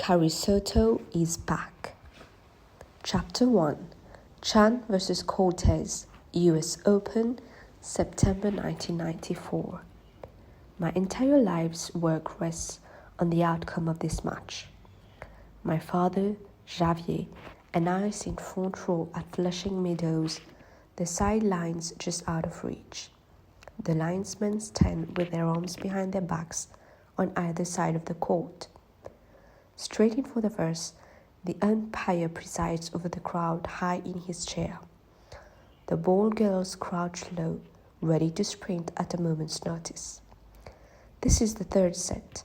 Carrie Soto is back. Chapter 1. Chan vs. Cortez, US Open, September 1994. My entire life's work rests on the outcome of this match. My father, Javier, and I sit front row at Flushing Meadows, the sidelines just out of reach. The linesmen stand with their arms behind their backs on either side of the court. Straight in front of us, the umpire presides over the crowd high in his chair. The ball girls crouch low, ready to sprint at a moment's notice. This is the third set.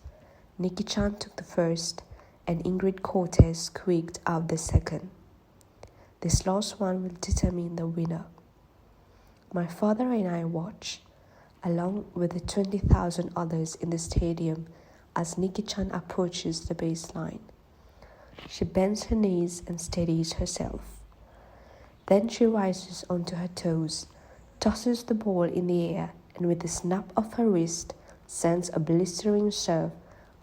Nikki Chan took the first, and Ingrid Cortez squeaked out the second. This last one will determine the winner. My father and I watch, along with the 20,000 others in the stadium, as Nikki Chan approaches the baseline. She bends her knees and steadies herself. Then she rises onto her toes, tosses the ball in the air, and with a snap of her wrist, sends a blistering serve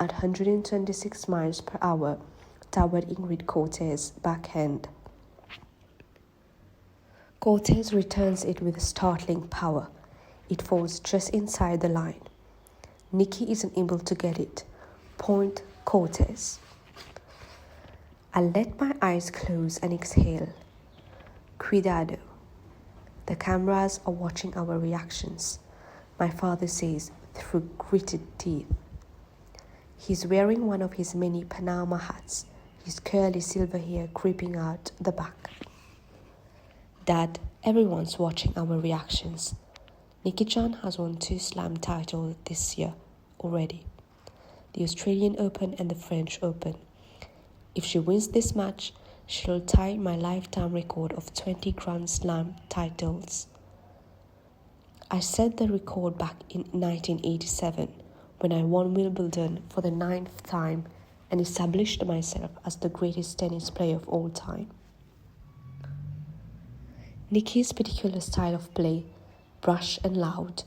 at 126 miles per hour toward Ingrid Cortez's backhand. Cortez returns it with startling power. It falls just inside the line. Nikki isn't able to get it. Point Cortez. I let my eyes close and exhale. Cuidado. The cameras are watching our reactions, my father says through gritted teeth. He's wearing one of his many Panama hats, his curly silver hair creeping out the back. Dad, everyone's watching our reactions. Nikki Chan has won 2 slam titles this year already, the Australian Open and the French Open. If she wins this match, she'll tie my lifetime record of 20 Grand Slam titles. I set the record back in 1987 when I won Wimbledon for the 9th time and established myself as the greatest tennis player of all time. Nikki's particular style of play, brash and loud,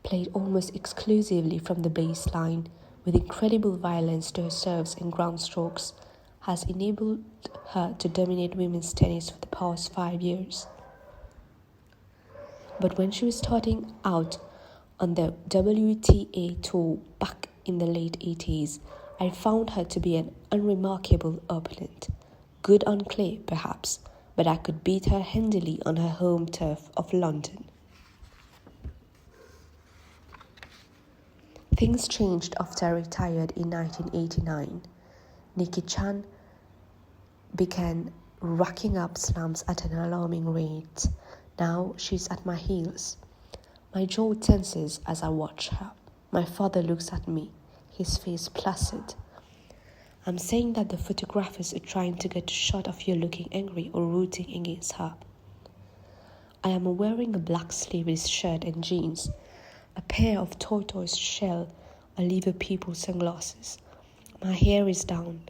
played almost exclusively from the baseline with incredible violence to her serves and ground strokes, has enabled her to dominate women's tennis for the past 5 years. But when she was starting out on the WTA tour back in the late 80s, I found her to be an unremarkable opponent. Good on clay, perhaps, but I could beat her handily on her home turf of London. Things changed after I retired in 1989. Nikki Chan began racking up slams at an alarming rate. Now she's at my heels. My jaw tenses as I watch her. My father looks at me, his face placid. I'm saying that the photographers are trying to get a shot of you looking angry or rooting against her. I am wearing a black sleeveless shirt and jeans, a pair of tortoise shell Oliver People sunglasses. My hair is down.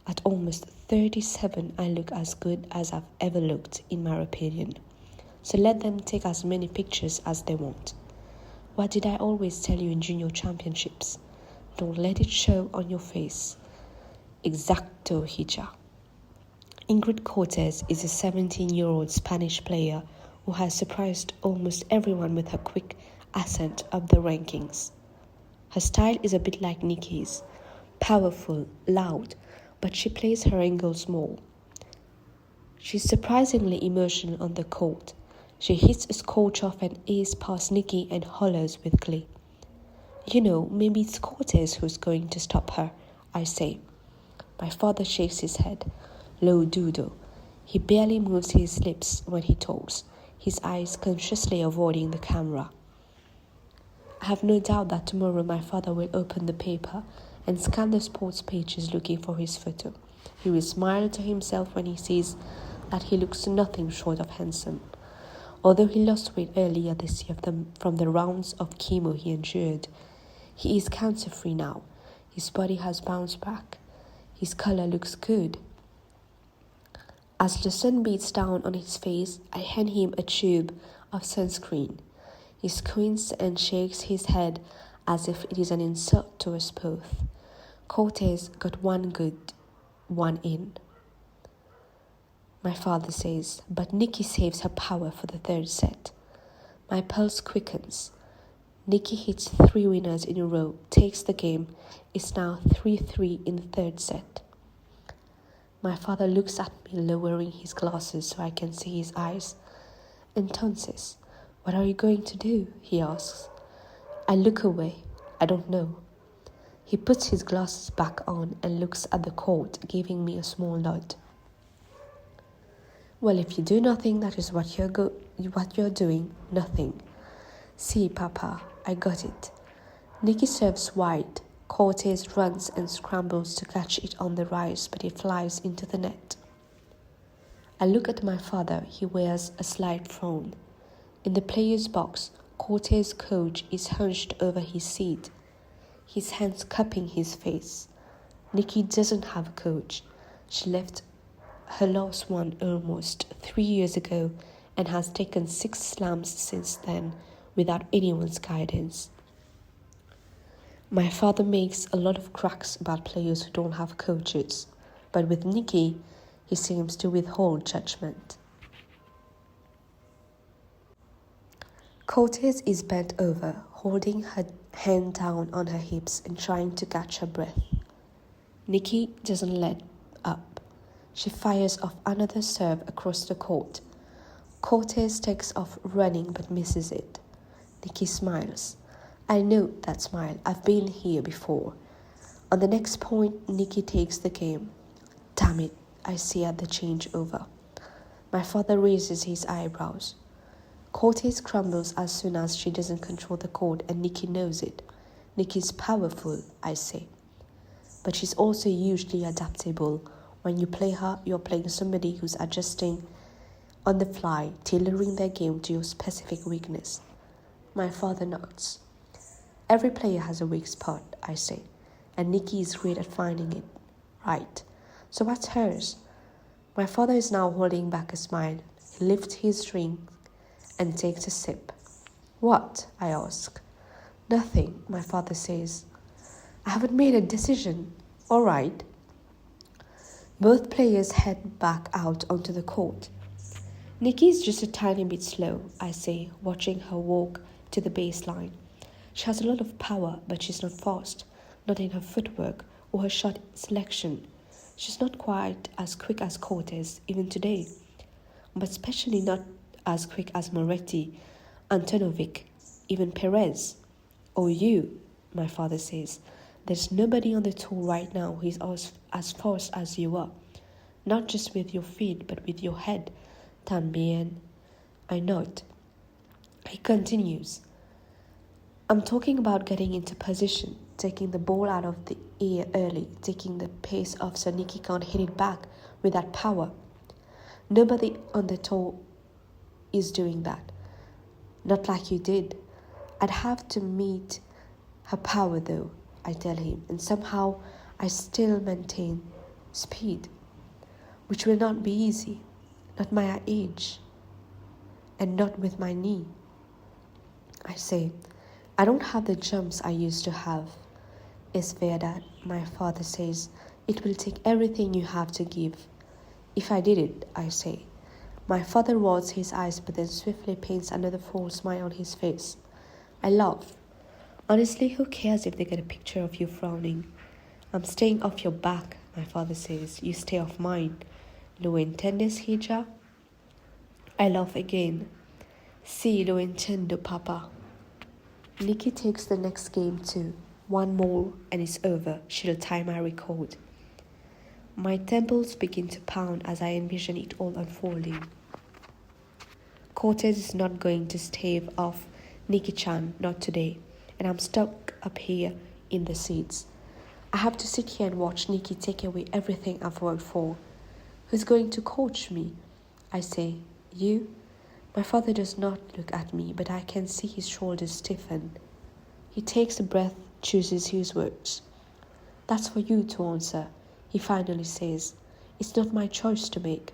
At almost 37, I look as good as I've ever looked, in my opinion. So let them take as many pictures as they want. What did I always tell you in junior championships? Don't let it show on your face. Exacto, hija. Ingrid Cortez is a 17-year-old Spanish player who has surprised almost everyone with her quick ascent up the rankings. Her style is a bit like Nikki's, powerful, loud, but she plays her angles more. She's surprisingly emotional on the court. She hits a scorch off an ace past Nikki and hollers with glee. You know, maybe it's Cortez who's going to stop her, I say. My father shakes his head. Lo dudo. He barely moves his lips when he talks, his eyes consciously avoiding the camera. I have no doubt that tomorrow my father will open the paper and scan the sports pages looking for his photo. He will smile to himself when he sees that he looks nothing short of handsome. Although he lost weight earlier this year from the rounds of chemo he endured, he is cancer-free now. His body has bounced back. His color looks good. As the sun beats down on his face, I hand him a tube of sunscreen. He squints and shakes his head as if it is an insult to us both. Cortez got one good one in. My father says, but Nikki saves her power for the third set. My pulse quickens. Nikki hits 3 winners in a row, takes the game. It's now 3-3 in the third set. My father looks at me, lowering his glasses so I can see his eyes. Entonces, what are you going to do? He asks. I look away. I don't know. He puts his glasses back on and looks at the court, giving me a small nod. Well, if you do nothing, that is what you're doing, nothing. See, Papa, I got it. Nikki serves wide. Cortez runs and scrambles to catch it on the rise, but it flies into the net. I look at my father. He wears a slight frown. In the player's box, Cortez's coach is hunched over his seat, his hands cupping his face. Nikki doesn't have a coach. She left her last one almost 3 years ago and has taken 6 slams since then without anyone's guidance. My father makes a lot of cracks about players who don't have coaches, but with Nikki, he seems to withhold judgment. Cortez is bent over, holding her hand down on her hips and trying to catch her breath. Nikki doesn't let up. She fires off another serve across the court. Cortez takes off running but misses it. Nikki smiles. I know that smile. I've been here before. On the next point, Nikki takes the game. Damn it, I see at the changeover. My father raises his eyebrows. Cortez crumbles as soon as she doesn't control the court, and Nikki knows it. Nikki's powerful, I say. But she's also hugely adaptable. When you play her, you're playing somebody who's adjusting on the fly, tailoring their game to your specific weakness. My father nods. Every player has a weak spot, I say, and Nikki is great at finding it. Right. So what's hers? My father is now holding back a smile. He lifts his drink and takes a sip. What? I ask. Nothing, my father says. I haven't made a decision. All right. Both players head back out onto the court. Nikki's just a tiny bit slow, I say, watching her walk to the baseline. She has a lot of power, but she's not fast, not in her footwork or her shot selection. She's not quite as quick as Cortez, even today, but especially not as quick as Moretti, Antonovic, even Perez. Or you, my father says. There's nobody on the tour right now who's as fast as you are. Not just with your feet, but with your head. También. I nod. He continues. I'm talking about getting into position, taking the ball out of the air early, taking the pace off so Nikki can't hit it back with that power. Nobody on the tour is doing that. Not like you did. I'd have to meet her power though, I tell him, and somehow I still maintain speed, which will not be easy, not my age, and not with my knee. I say, I don't have the jumps I used to have. Es verdad, my father says, it will take everything you have to give. If I did it, I say. My father rolls his eyes but then swiftly paints another false smile on his face. I laugh. Honestly, who cares if they get a picture of you frowning? I'm staying off your back, my father says. You stay off mine. ¿Lo entiendes, hija? I laugh again. Sí, lo entiendo, papa. Nikki takes the next game too. One more and it's over. She'll tie my record. My temples begin to pound as I envision it all unfolding. Cortez is not going to stave off Nikki-chan, not today, and I'm stuck up here in the seats. I have to sit here and watch Nikki take away everything I've worked for. Who's going to coach me? I say, you? My father does not look at me, but I can see his shoulders stiffen. He takes a breath, chooses his words. That's for you to answer, he finally says. It's not my choice to make.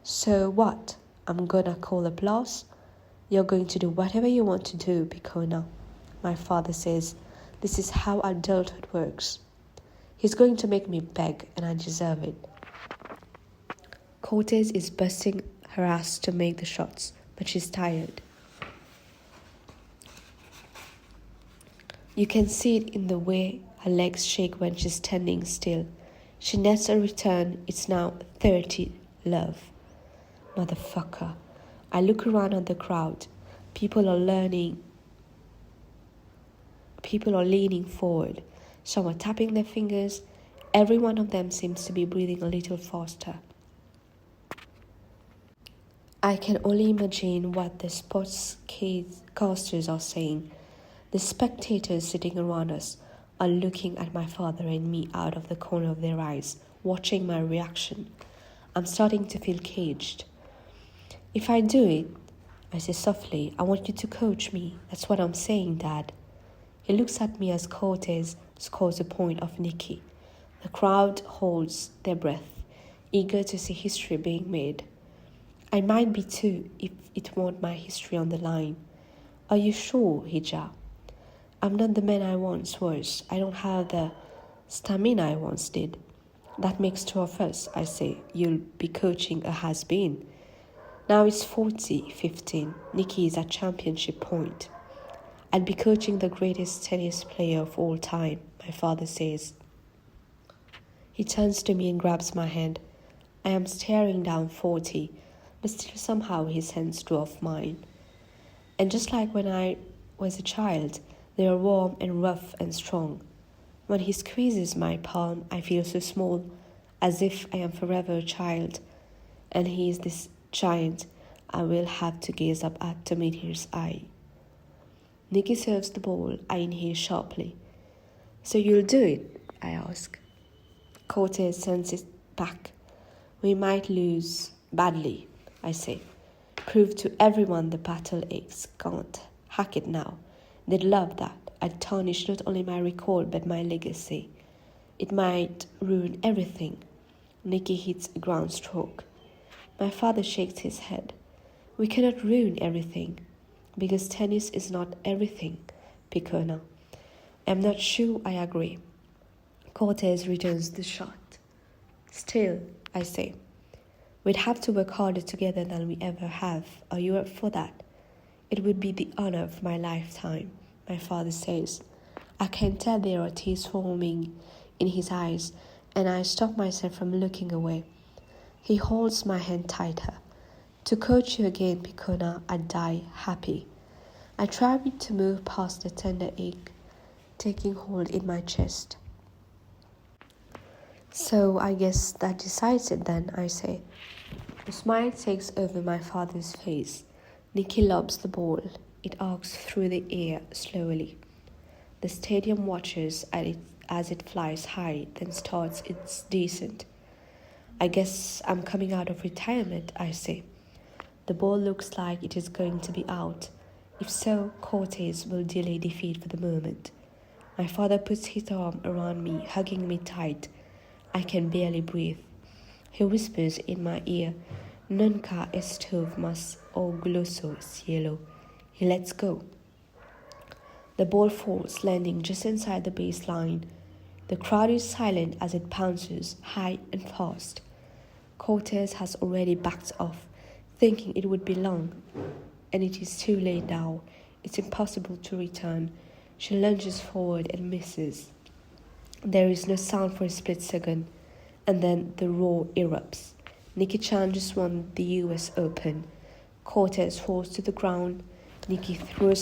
So what? I'm gonna call applause? You're going to do whatever you want to do, Picona. My father says, this is how adulthood works. He's going to make me beg, and I deserve it. Cortez is busting her ass to make the shots, but she's tired. You can see it in the way her legs shake when she's standing still. She nets a return. It's now 30, love. Motherfucker. I look around at the crowd. People are leaning forward. Some are tapping their fingers. Every one of them seems to be breathing a little faster. I can only imagine what the sportscasters are saying. The spectators sitting around us are looking at my father and me out of the corner of their eyes, watching my reaction. I'm starting to feel caged. If I do it, I say softly, I want you to coach me. That's what I'm saying, Dad. He looks at me as Cortez scores a point off Nikki. The crowd holds their breath, eager to see history being made. I might be too if it weren't my history on the line. Are you sure, Hija? I'm not the man I once was. I don't have the stamina I once did. That makes two of us, I say. You'll be coaching a has-been. Now it's 40-15. Nikki is at championship point. I'd be coaching the greatest tennis player of all time, my father says. He turns to me and grabs my hand. I am staring down 40, but still somehow his hands drove mine. And just like when I was a child, they are warm and rough and strong. When he squeezes my palm, I feel so small, as if I am forever a child, and he is this giant I will have to gaze up at to meet his eye. Nikki serves the ball. I inhale sharply. So you'll do it? I ask. Cortez sends it back. We might lose badly, I say. Prove to everyone the battle aches. Can't hack it now. They'd love that. I'd tarnish not only my record but my legacy. It might ruin everything. Nikki hits a ground stroke. My father shakes his head. We cannot ruin everything, because tennis is not everything, Picona. I'm not sure I agree. Cortez returns the shot. Still, I say, we'd have to work harder together than we ever have. Are you up for that? It would be the honor of my lifetime, my father says. I can tell there are tears forming in his eyes, and I stop myself from looking away. He holds my hand tighter. To coach you again, Picona, I'd die happy. I try to move past the tender ache, taking hold in my chest. So I guess that decides it then, I say. A smile takes over my father's face. Nikki lobs the ball. It arcs through the air slowly. The stadium watches as it flies high, then starts its descent. I guess I'm coming out of retirement, I say. The ball looks like it is going to be out. If so, Cortez will delay defeat for the moment. My father puts his arm around me, hugging me tight. I can barely breathe. He whispers in my ear, Nunca estuve más orgulloso, cielo. He lets go. The ball falls, landing just inside the baseline. The crowd is silent as it pounces high and fast. Cortez has already backed off, thinking it would be long, and it is too late now. It's impossible to return. She lunges forward and misses. There is no sound for a split second, and then the roar erupts. Nikki Chan just won the US Open. Cortez falls to the ground. Nikki throws